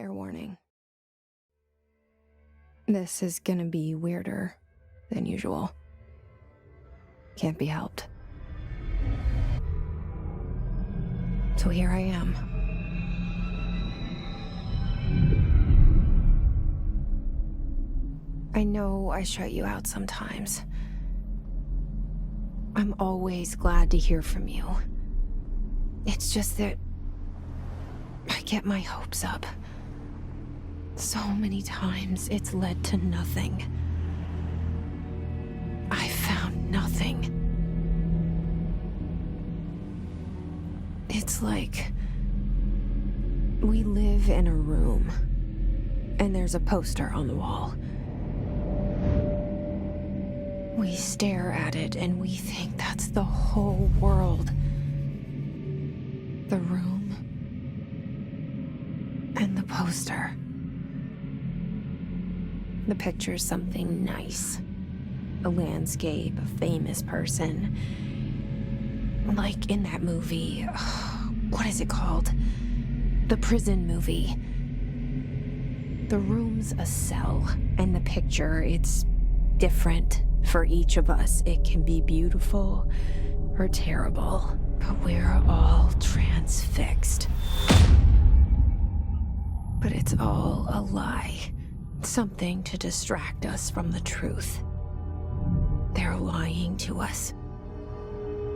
Fair warning. This is gonna be weirder than usual. Can't be helped. So here I am. I know I shut you out sometimes. I'm always glad to hear from you. It's just that I get my hopes up. So many times it's led to nothing. I found nothing. It's like we live in a room, and there's a poster on the wall. We stare at it and we think that's the whole world. The room and the poster. The picture's something nice. A landscape, a famous person. Like in that movie, what is it called? The prison movie. The room's a cell, and the picture, it's different for each of us. It can be beautiful or terrible, but we're all transfixed. But it's all a lie. Something to distract us from the truth. They're lying to us.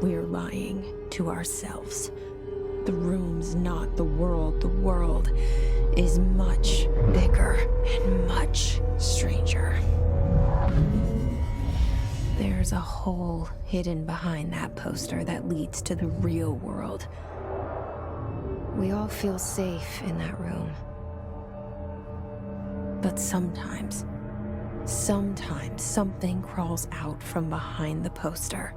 We're lying to ourselves. The room's not the world. The world is much bigger and much stranger. There's a hole hidden behind that poster that leads to the real world. We all feel safe in that room. But sometimes something crawls out from behind the poster.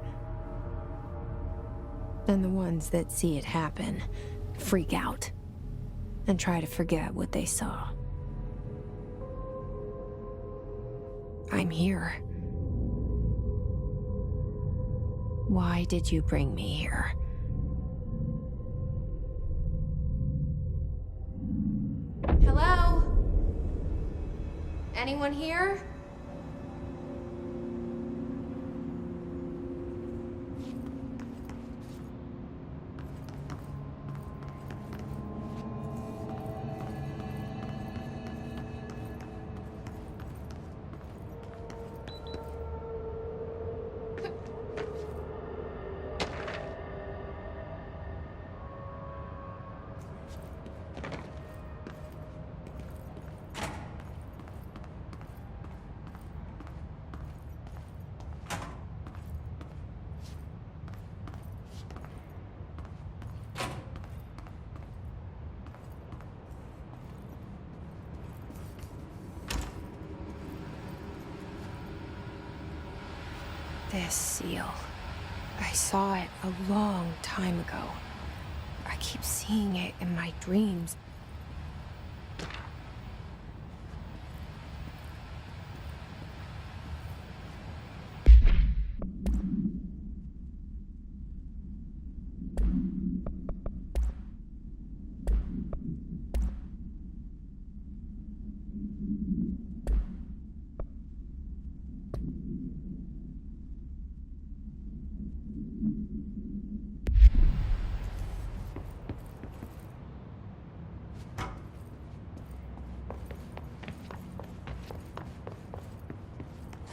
And the ones that see it happen freak out and try to forget what they saw. I'm here. Why did you bring me here? Hello? Anyone here? This seal. I saw it a long time ago. I keep seeing it in my dreams.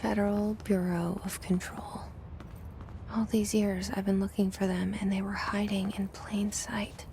Federal Bureau of Control. All these years I've been looking for them, and they were hiding in plain sight.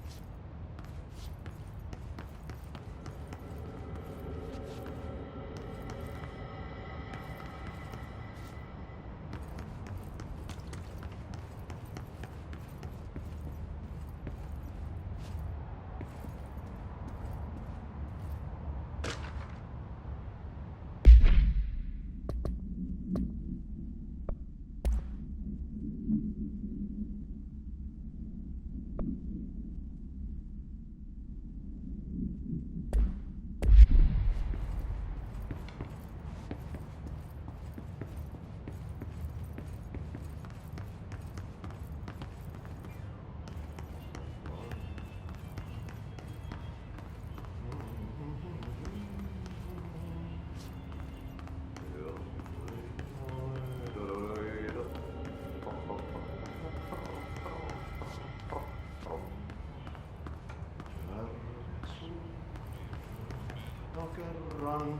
kerran.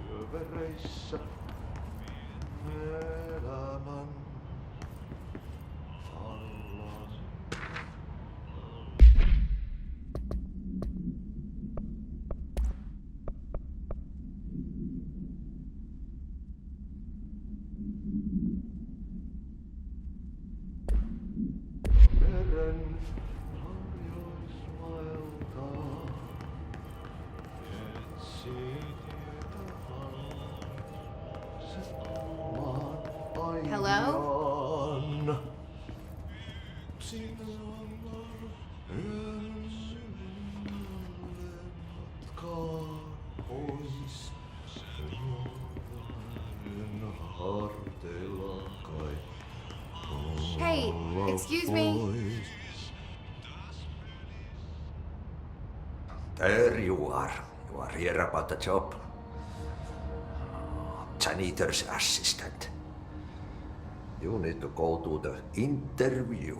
Syövereissä elämän alla. Meren harjoisvaeltaa, etsii tietä se maan Hello? ainiaan. Sinä yön matkaa pois. Ruokainen harteilla kai. Hey, excuse me. There you are. You are here about the job. Janitor's assistant. You need to go to the interview.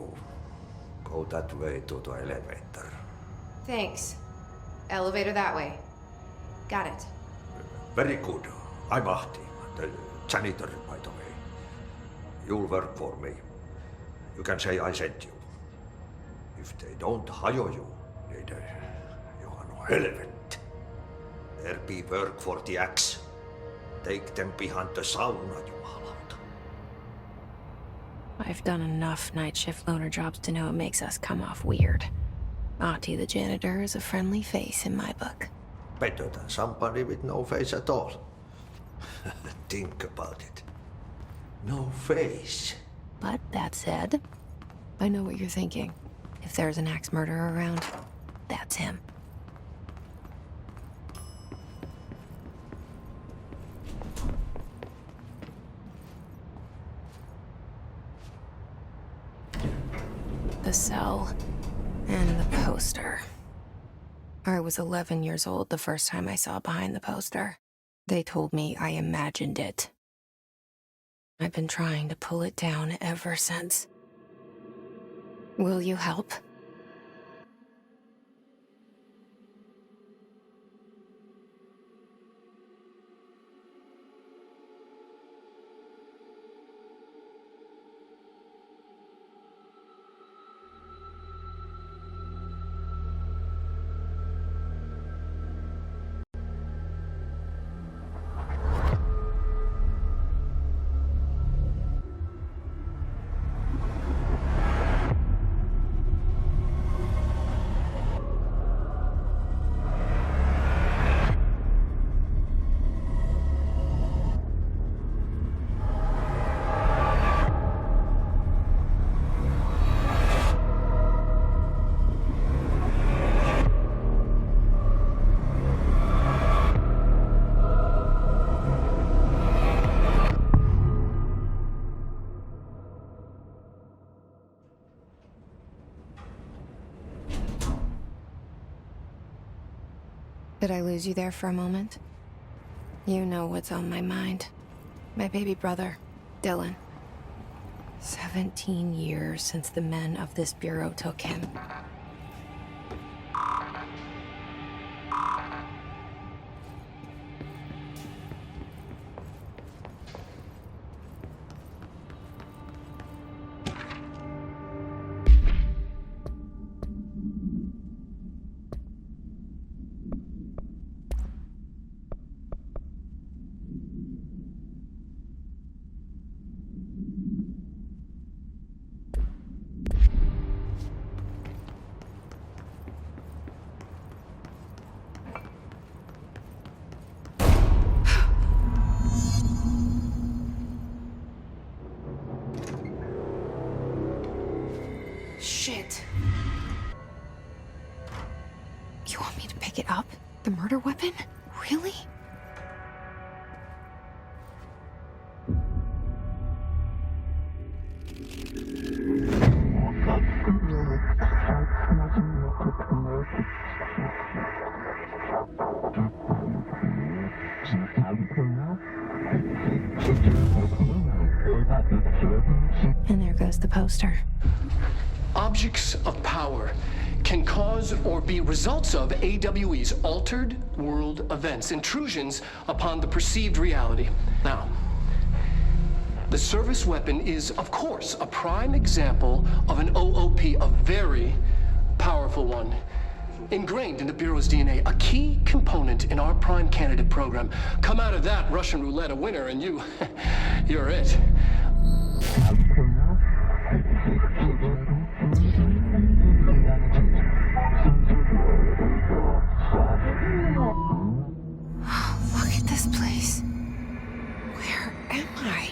Go that way to the elevator. Thanks. Elevator that way. Got it. Very good. I'm Ahti, the janitor, by the way. You'll work for me. You can say I sent you. If they don't hire you, niin you are no helvet. There be work for the axe. Take them behind the sauna, jumalauta. I've done enough night shift loner jobs to know it makes us come off weird. Ahti the janitor is a friendly face in my book. Better than somebody with no face at all. Think about it. No face. But that said, I know what you're thinking. If there's an axe murderer around, that's him. The cell and the poster. I was 11 years old the first time I saw behind the poster. They told me I imagined it. I've been trying to pull it down ever since. Will you help? Did I lose you there for a moment? You know what's on my mind. My baby brother, Dylan. 17 years since the men of this bureau took him. Shit. You want me to pick it up? The murder weapon? Really? And there goes says the poster. Objects of power can cause or be results of AWE's altered world events, intrusions upon the perceived reality. Now, the service weapon is, of course, a prime example of an OOP, a very powerful one. Ingrained in the Bureau's DNA, a key component in our prime candidate program. Come out of that Russian roulette a winner and you're it. Look at this place. Where am I?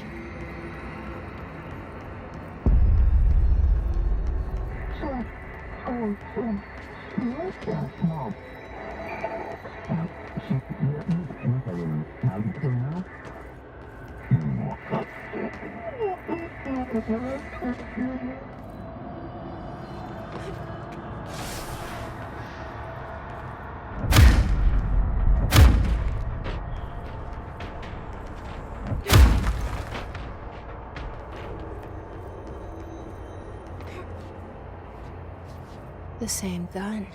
The same gun.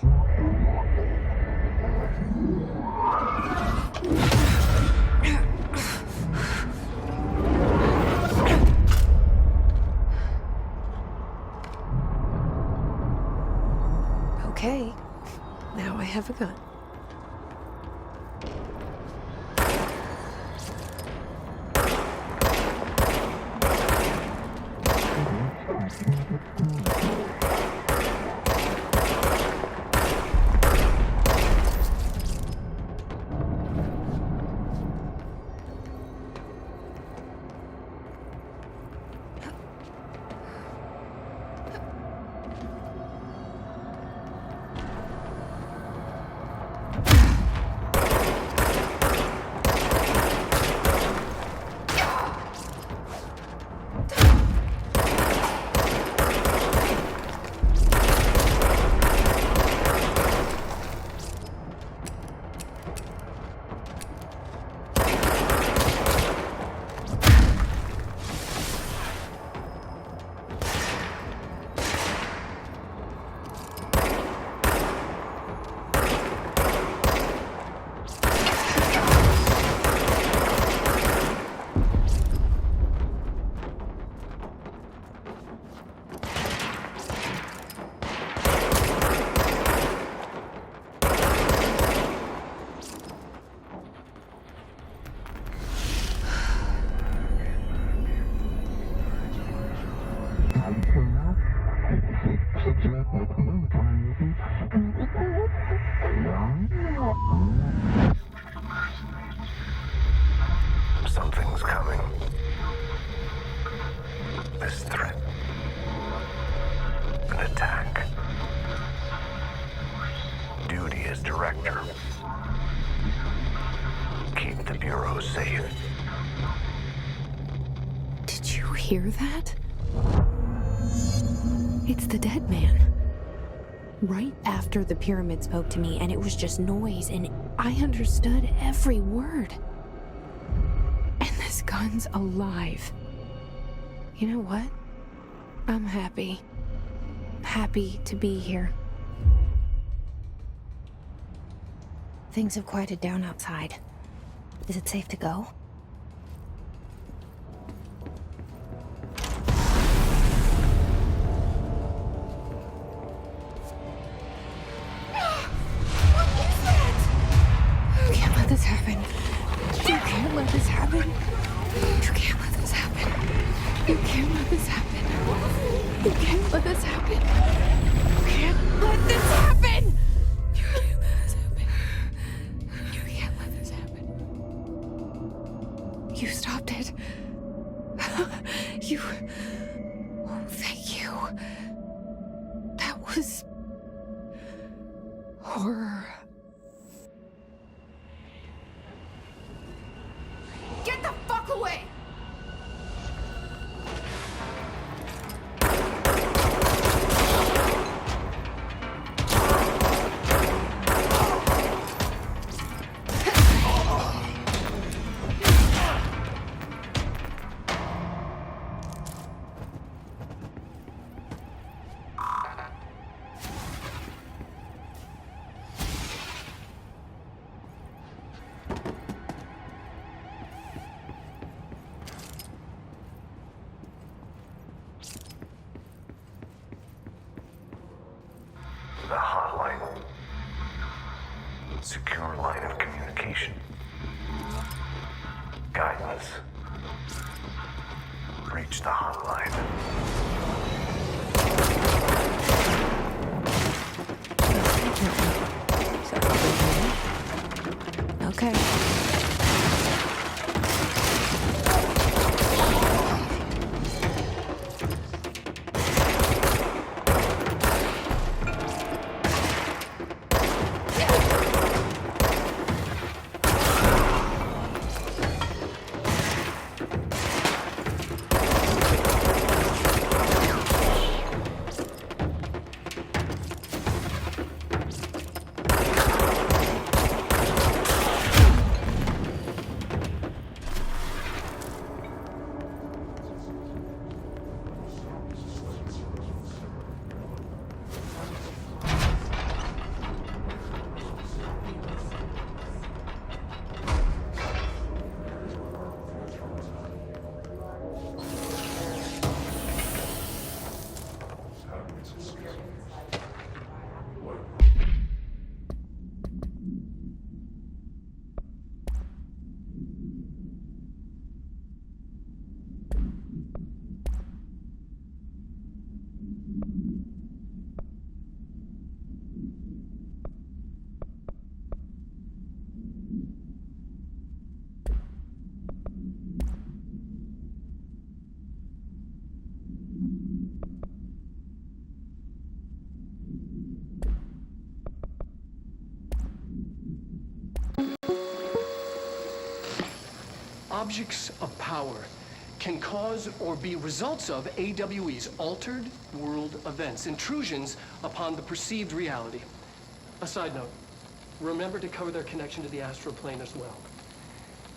Okay, now I have a gun. Something's coming. This threat. An attack. Duty as director. Keep the Bureau safe. Did you hear that? It's the dead man. Right after the pyramid spoke to me, and it was just noise, and I understood every word. And this gun's alive. You know what? I'm happy. Happy to be here. Things have quieted down outside. Is it safe to go? This happen. You can't let this happen. You can't let this happen. You can't let this happen. You can't let this happen. You can't let this happen. You can't let this happen. You can't let this happen. You stopped it. You. Oh, thank you. That was horror. Get the fuck away! a hotline. Secure line of communication. Guidance. Reach the hotline. Okay. Objects of power can cause or be results of AWE's altered world events, intrusions upon the perceived reality. A side note, remember to cover their connection to the astral plane as well.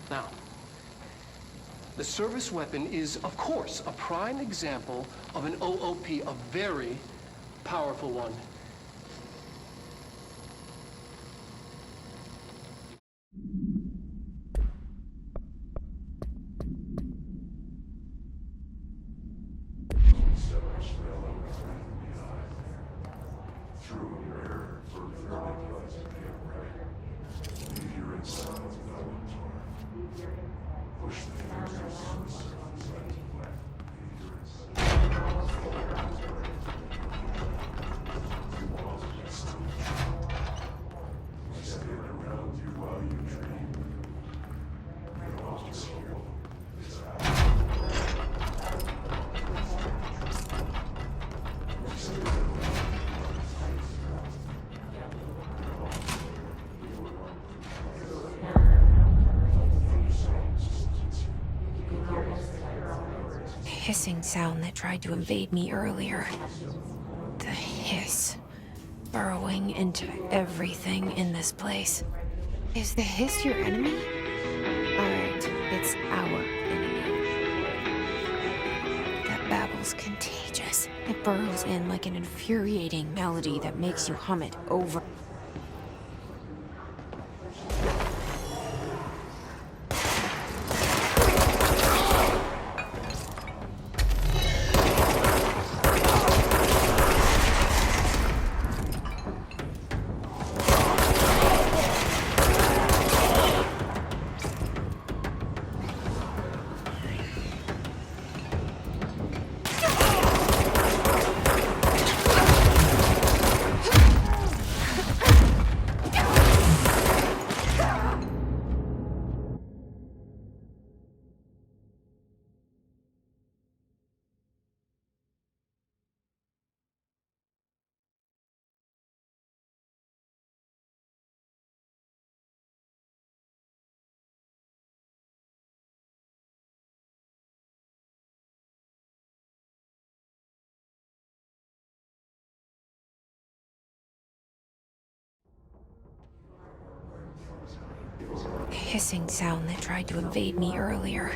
Now, the service weapon is, of course, a prime example of an OOP, a very powerful one. Hissing sound that tried to invade me earlier. The hiss, burrowing into everything in this place. Is the hiss your enemy? Alright, it's our enemy. That babble's contagious. It burrows in like an infuriating melody that makes you hum it over. Hissing sound that tried to invade me earlier.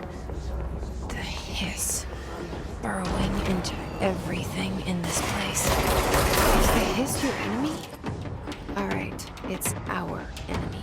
The hiss, burrowing into everything in this place. Is the hiss your enemy? Alright, it's our enemy.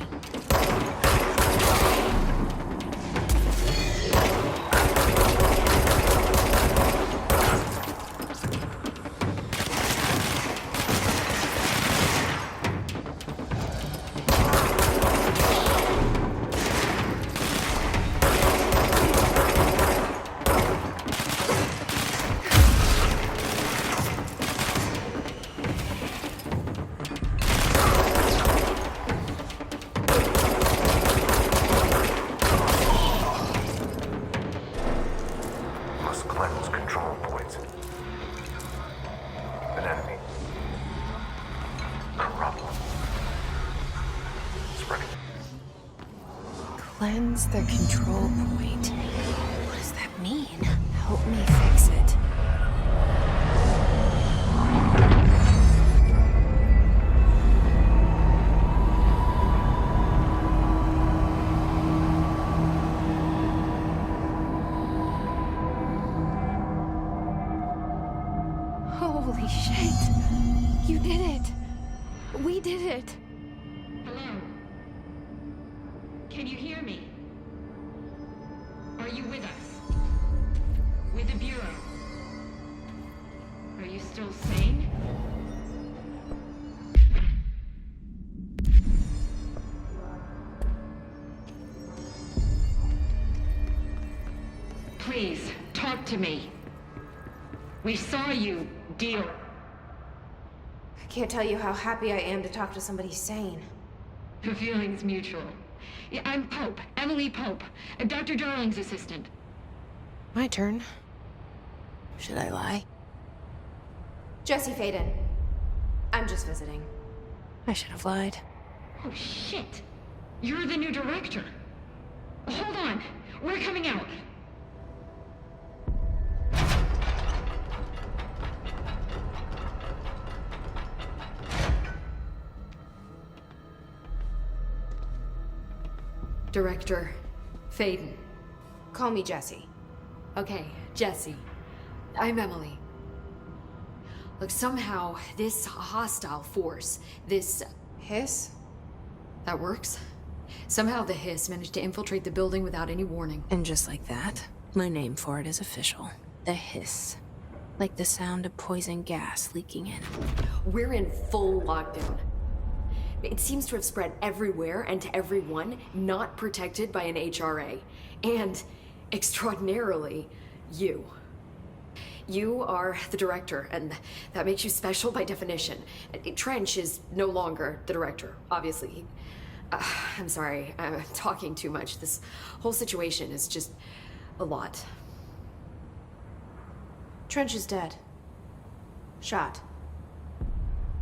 Cleanse control points. An enemy. Corrupt. Spreading. Cleanse the control point. What does that mean? Help me fix it. Holy shit! You did it! We did it! Hello? Can you hear me? Are you with us? With the Bureau? Are you still sane? Please, talk to me. We saw you deal. I can't tell you how happy I am to talk to somebody sane. The feeling's mutual. Yeah, I'm Pope, Emily Pope, Dr. Darling's assistant. My turn. Should I lie? Jesse Faden. I'm just visiting. I should have lied. Oh, shit. You're the new director. Hold on. We're coming out. Director Faden. Call me Jesse. Okay, Jesse. I'm Emily. Look, somehow this hostile force, this... Hiss? that works? Somehow the hiss managed to infiltrate the building without any warning. And just like that, my name for it is official. The hiss. Like the sound of poison gas leaking in. We're in full lockdown. It seems to have spread everywhere and to everyone not protected by an HRA. And, extraordinarily, you. You are the director, and that makes you special by definition. Trench is no longer the director, obviously. I'm sorry, I'm talking too much. This whole situation is just a lot. Trench is dead. Shot.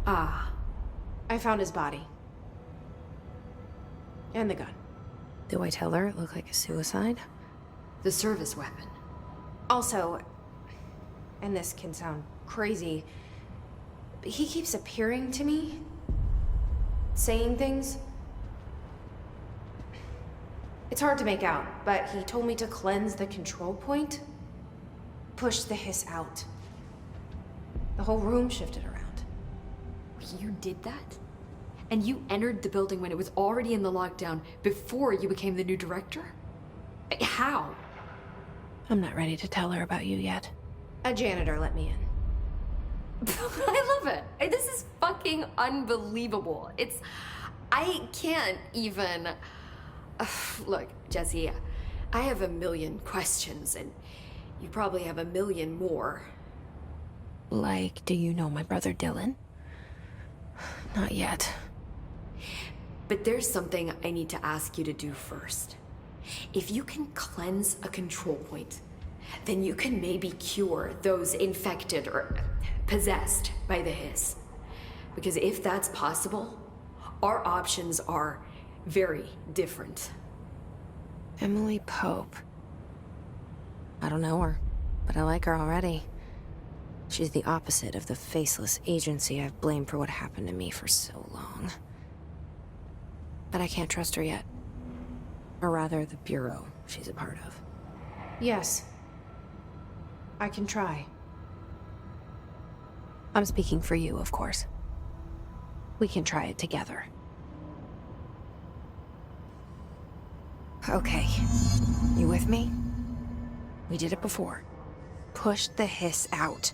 Ah. I found his body. And the gun. Do I tell her it looked like a suicide? The service weapon. Also, and this can sound crazy, but he keeps appearing to me. Saying things. It's hard to make out, but he told me to cleanse the control point. Push the hiss out. The whole room shifted around. You did that? And you entered the building when it was already in the lockdown before you became the new director? How? I'm not ready to tell her about you yet. A janitor let me in. I love it. This is fucking unbelievable. I can't even... Look, Jesse, I have a million questions, and you probably have a million more. Like, do you know my brother Dylan? Not yet. But there's something I need to ask you to do first. If you can cleanse a control point, then you can maybe cure those infected or possessed by the hiss. Because if that's possible, our options are very different. Emily Pope. I don't know her, but I like her already. She's the opposite of the faceless agency I've blamed for what happened to me for so long. But I can't trust her yet. Or rather, the Bureau she's a part of. Yes. I can try. I'm speaking for you, of course. We can try it together. Okay. You with me? We did it before. Push the hiss out.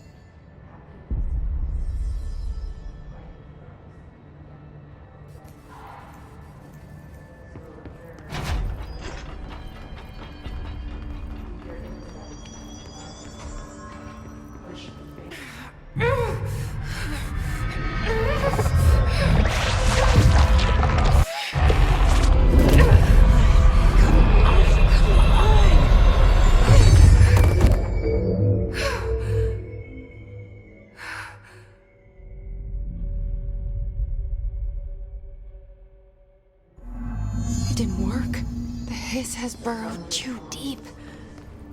has burrowed too deep.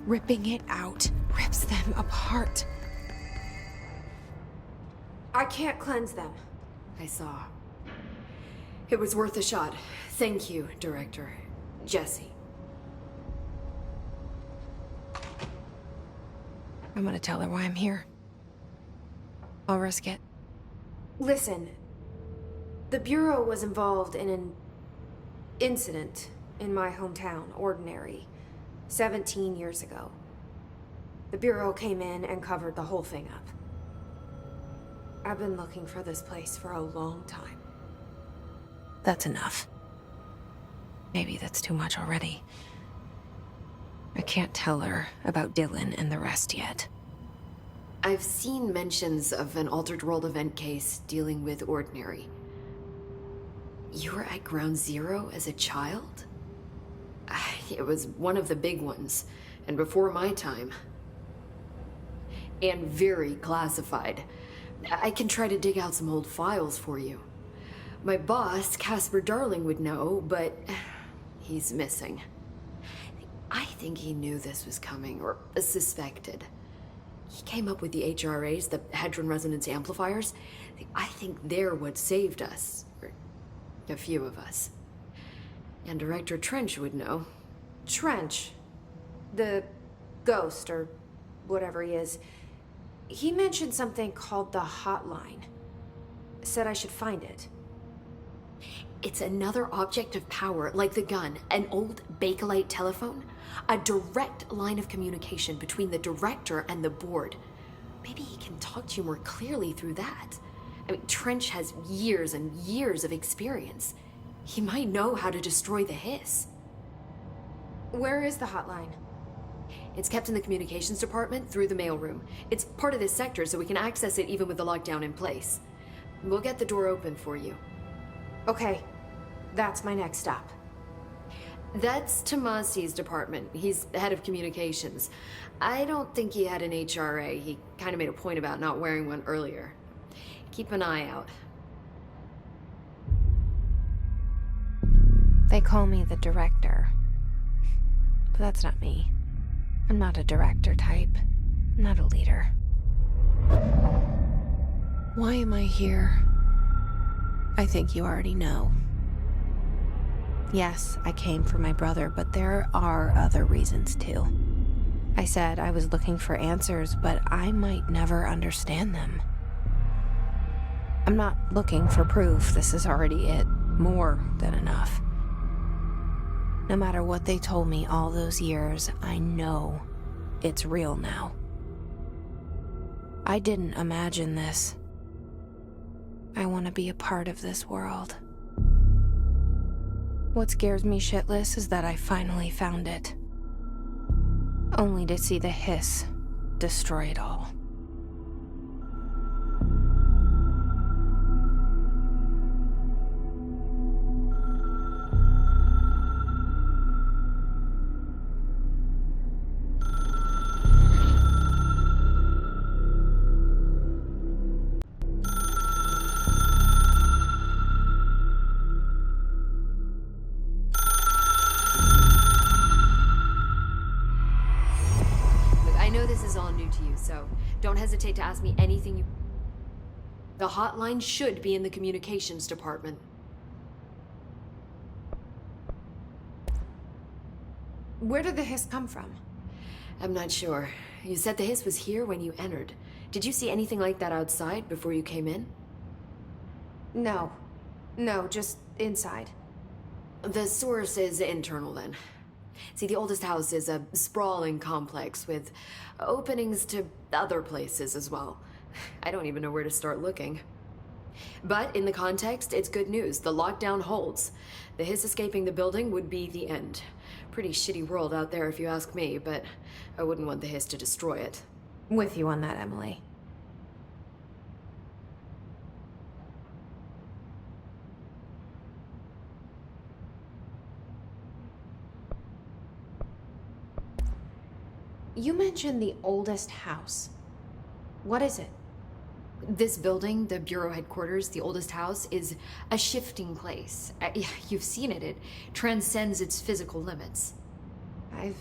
Ripping it out rips them apart. I can't cleanse them. I saw. It was worth a shot. Thank you, Director. Jesse. I'm gonna tell her why I'm here. I'll risk it. Listen, the Bureau was involved in an incident in my hometown, Ordinary, 17 years ago. The Bureau came in and covered the whole thing up. I've been looking for this place for a long time. That's enough. Maybe that's too much already. I can't tell her about Dylan and the rest yet. I've seen mentions of an Altered World event case dealing with Ordinary. You were at Ground Zero as a child? It was one of the big ones, and before my time. And very classified. I can try to dig out some old files for you. My boss, Casper Darling, would know, but he's missing. I think he knew this was coming, or suspected. He came up with the HRAs, the Hadron Resonance Amplifiers. I think they're what saved us. Or a few of us. And Director Trench would know. Trench, the ghost, or whatever he is, he mentioned something called the Hotline. Said I should find it. It's another object of power, like the gun, an old Bakelite telephone. A direct line of communication between the director and the board. Maybe he can talk to you more clearly through that. I mean, Trench has years and years of experience. He might know how to destroy the hiss. Where is the hotline? It's kept in the communications department through the mailroom. It's part of this sector, so we can access it even with the lockdown in place. We'll get the door open for you. Okay, that's my next stop. That's Tomasi's department. He's the head of communications. I don't think he had an HRA. He kind of made a point about not wearing one earlier. Keep an eye out. They call me the director. But that's not me. I'm not a director type. I'm not a leader. Why am I here? I think you already know. Yes, I came for my brother, but there are other reasons too. I said I was looking for answers, but I might never understand them. I'm not looking for proof. This is already it. More than enough. No matter what they told me all those years, I know it's real now. I didn't imagine this. I want to be a part of this world. What scares me shitless is that I finally found it. Only to see the hiss destroy it all. So don't hesitate to ask me anything you... The hotline should be in the communications department. Where did the hiss come from? I'm not sure. You said the hiss was here when you entered. Did you see anything like that outside before you came in? No. No, just inside. The source is internal then. See, the oldest house is a sprawling complex with openings to other places as well. I don't even know where to start looking. But in the context, it's good news. The lockdown holds. The hiss escaping the building would be the end. Pretty shitty world out there if you ask me, but I wouldn't want the hiss to destroy it. With you on that, Emily. You mentioned the oldest house. What is it? This building, the Bureau headquarters, the oldest house, is a shifting place. You've seen it. It transcends its physical limits. I've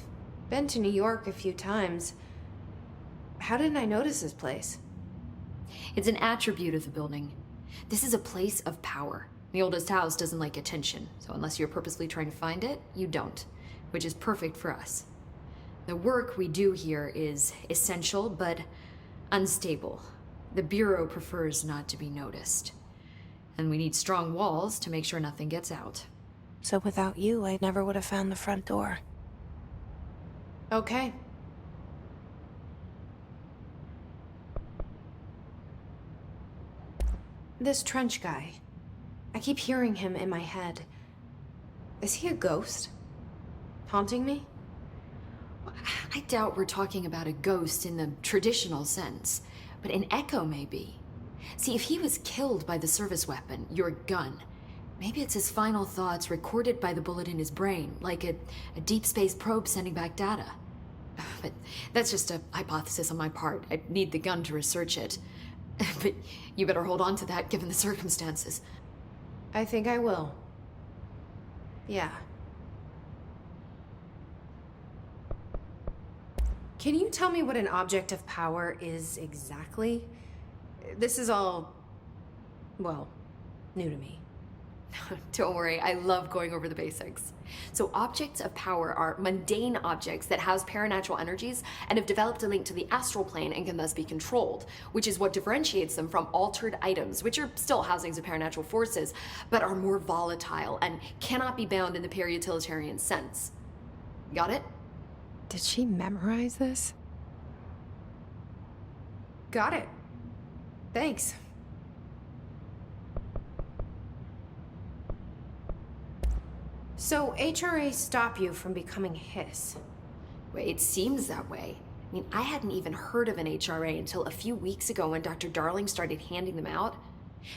been to New York a few times. How didn't I notice this place? It's an attribute of the building. This is a place of power. The oldest house doesn't like attention, so unless you're purposely trying to find it, you don't, which is perfect for us. The work we do here is essential, but unstable. The Bureau prefers not to be noticed. And we need strong walls to make sure nothing gets out. So without you, I never would have found the front door. Okay. This Trench guy. I keep hearing him in my head. Is he a ghost? Haunting me? I doubt we're talking about a ghost in the traditional sense, but an echo maybe. See, if he was killed by the service weapon, your gun, maybe it's his final thoughts recorded by the bullet in his brain, like a deep space probe sending back data. But that's just a hypothesis on my part. I'd need the gun to research it. But you better hold on to that given the circumstances. I think I will. Yeah. Can you tell me what an object of power is exactly? This is all, well, new to me. Don't worry, I love going over the basics. So objects of power are mundane objects that house paranatural energies and have developed a link to the astral plane and can thus be controlled, which is what differentiates them from altered items, which are still housings of paranatural forces, but are more volatile and cannot be bound in the peri-utilitarian sense. Got it? Did she memorize this? Got it. Thanks. So HRA stop you from becoming Hiss? Well, it seems that way. I mean, I hadn't even heard of an HRA until a few weeks ago when Dr. Darling started handing them out.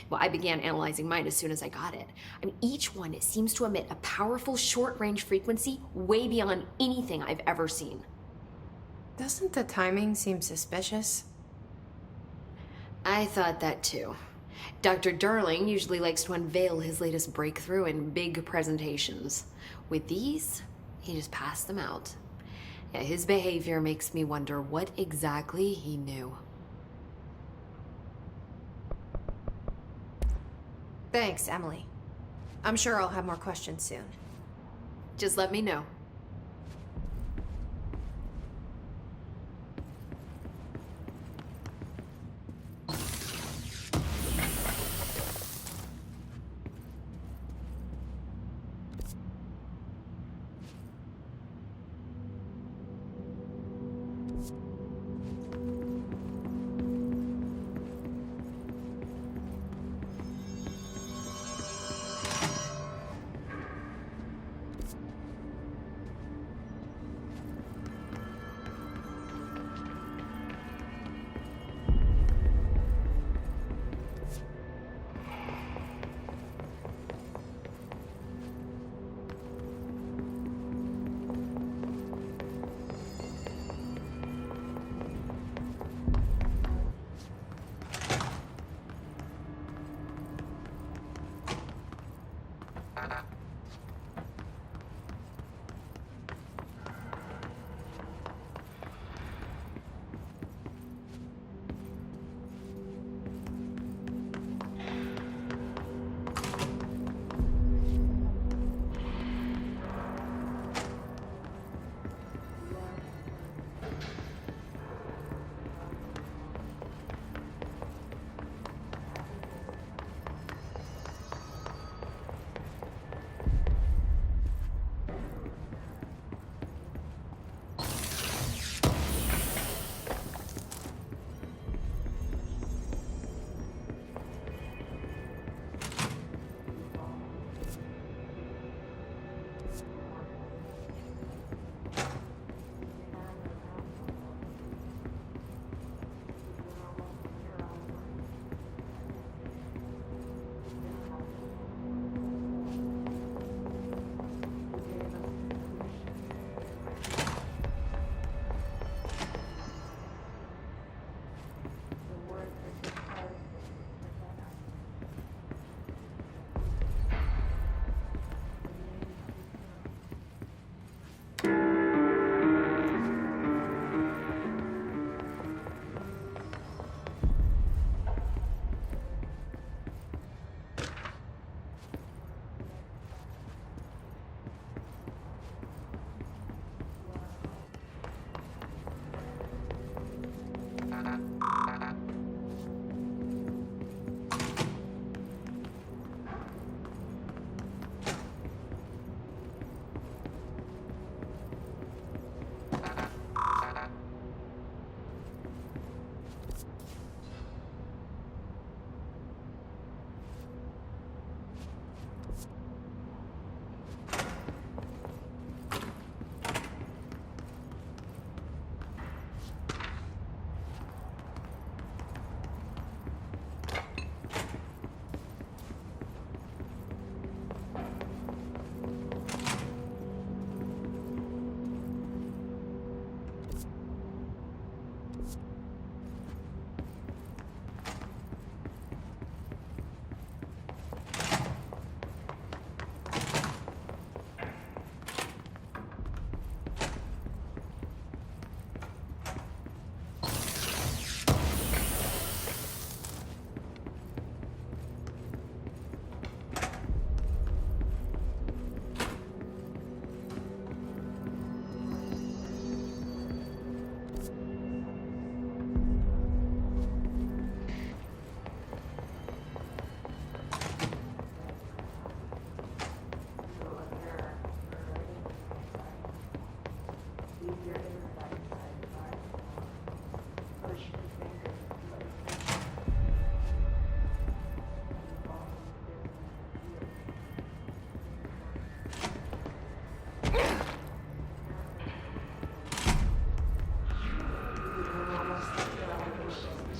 Well, I began analyzing mine as soon as I got it. I mean, each one seems to emit a powerful short-range frequency way beyond anything I've ever seen. Doesn't the timing seem suspicious? I thought that too. Dr. Darling usually likes to unveil his latest breakthrough in big presentations. With these, he just passed them out. Yeah, his behavior makes me wonder what exactly he knew. Thanks, Emily. I'm sure I'll have more questions soon. Just let me know.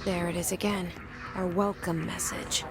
There it is again. Our welcome message.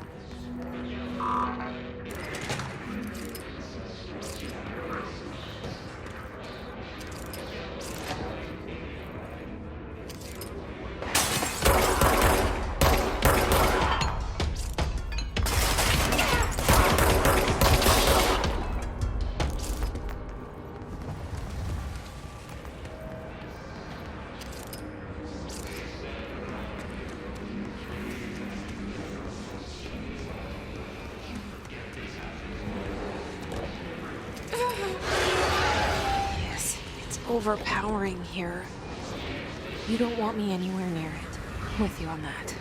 Overpowering here. You don't want me anywhere near it. I'm with you on that.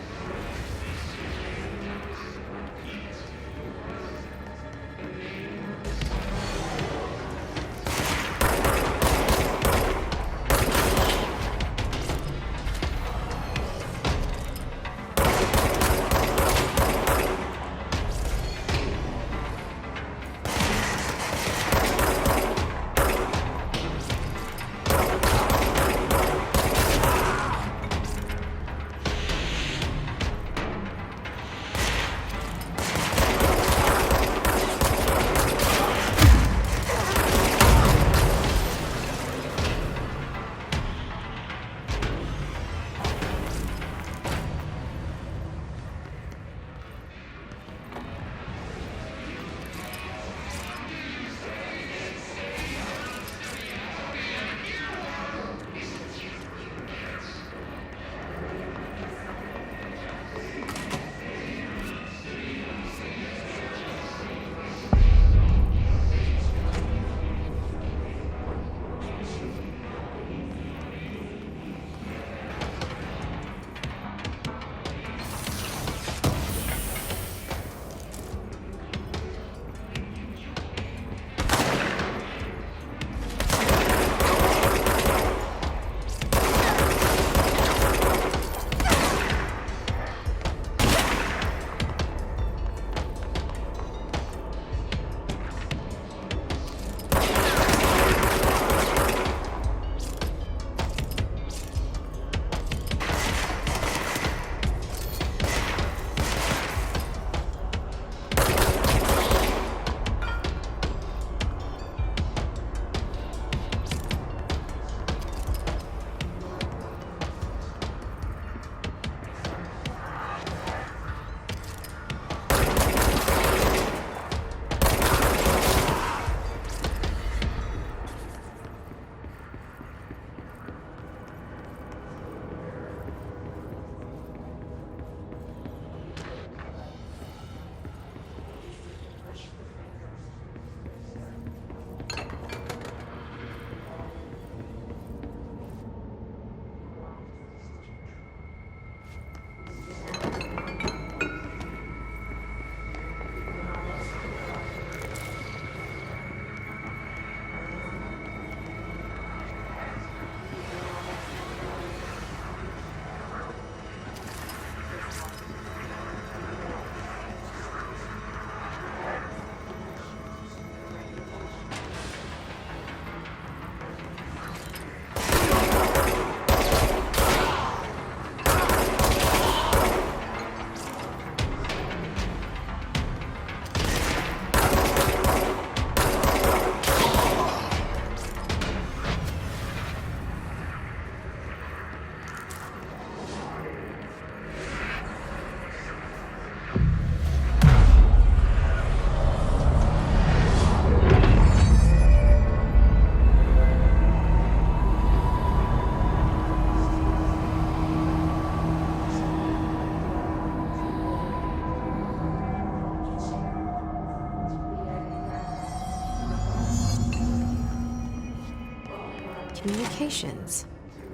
Communications.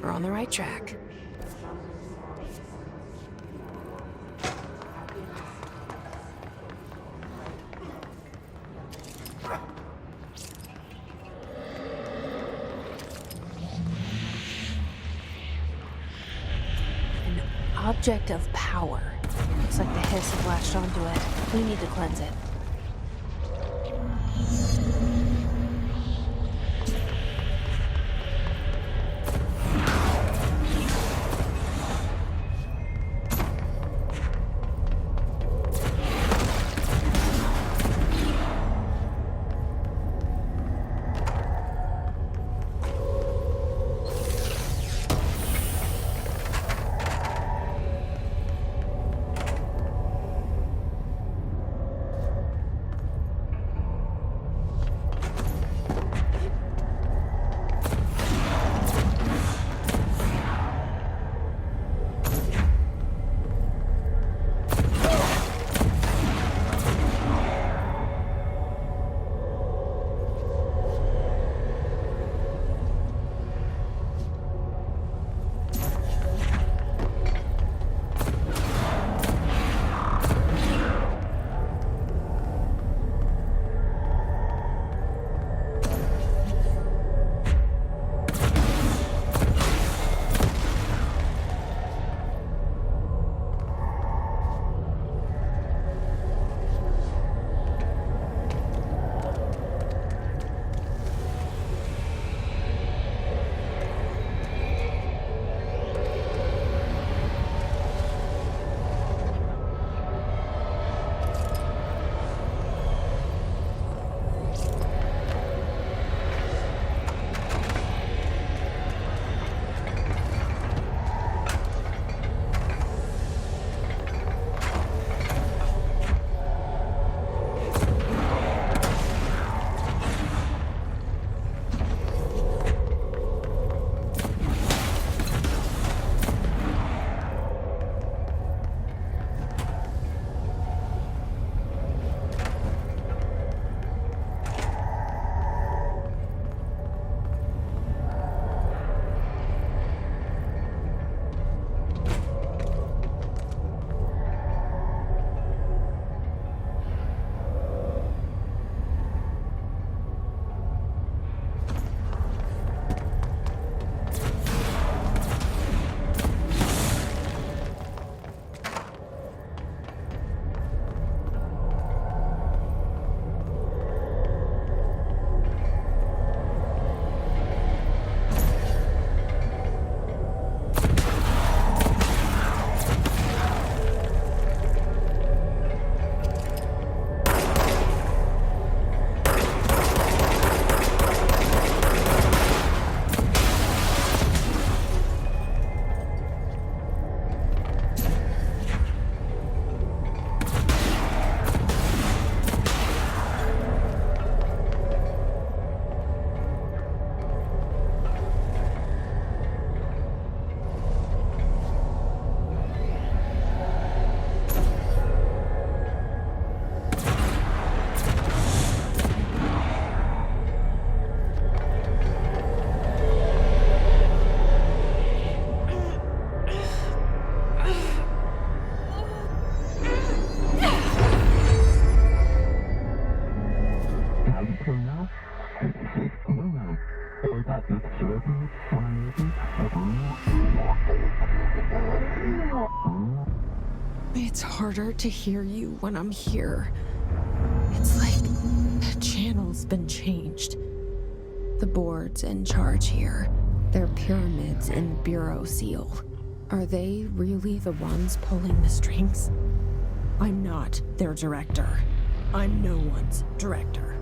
We're on the right track. An object of power. Looks like the hiss have latched onto it. We need to cleanse it. It's harder to hear you when I'm here. It's like the channel's been changed. The board's in charge here. They're pyramids in the Bureau seal. Are they really the ones pulling the strings? I'm not their director. I'm no one's director.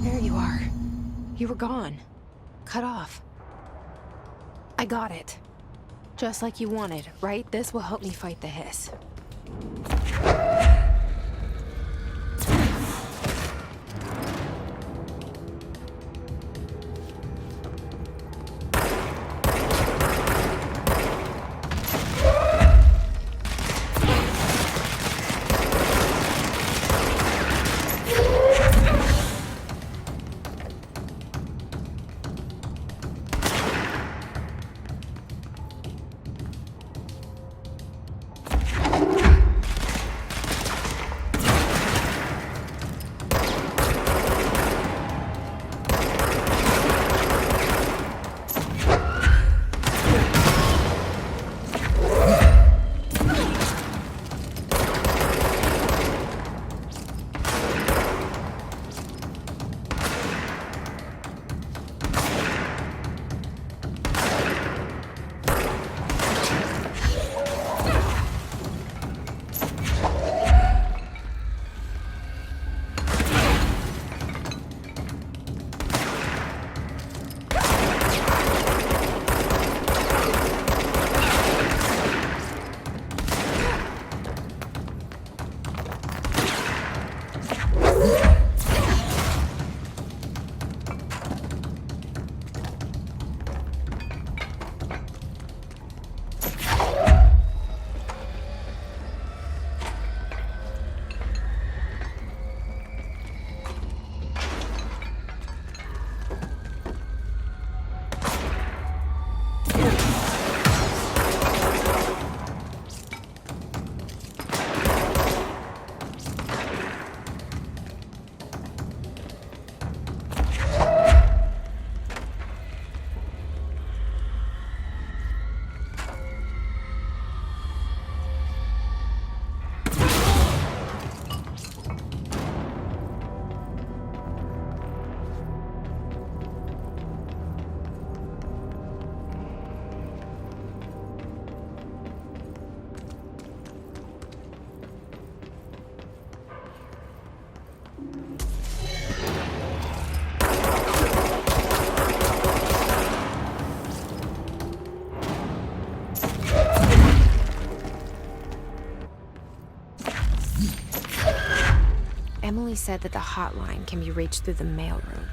There you are. You were gone. Cut off. I got it. Just like you wanted, right? This will help me fight the hiss. Emily said that the hotline can be reached through the mailroom.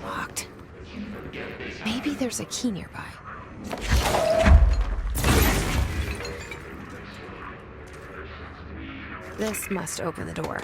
Locked. Maybe there's a key nearby. This must open the door.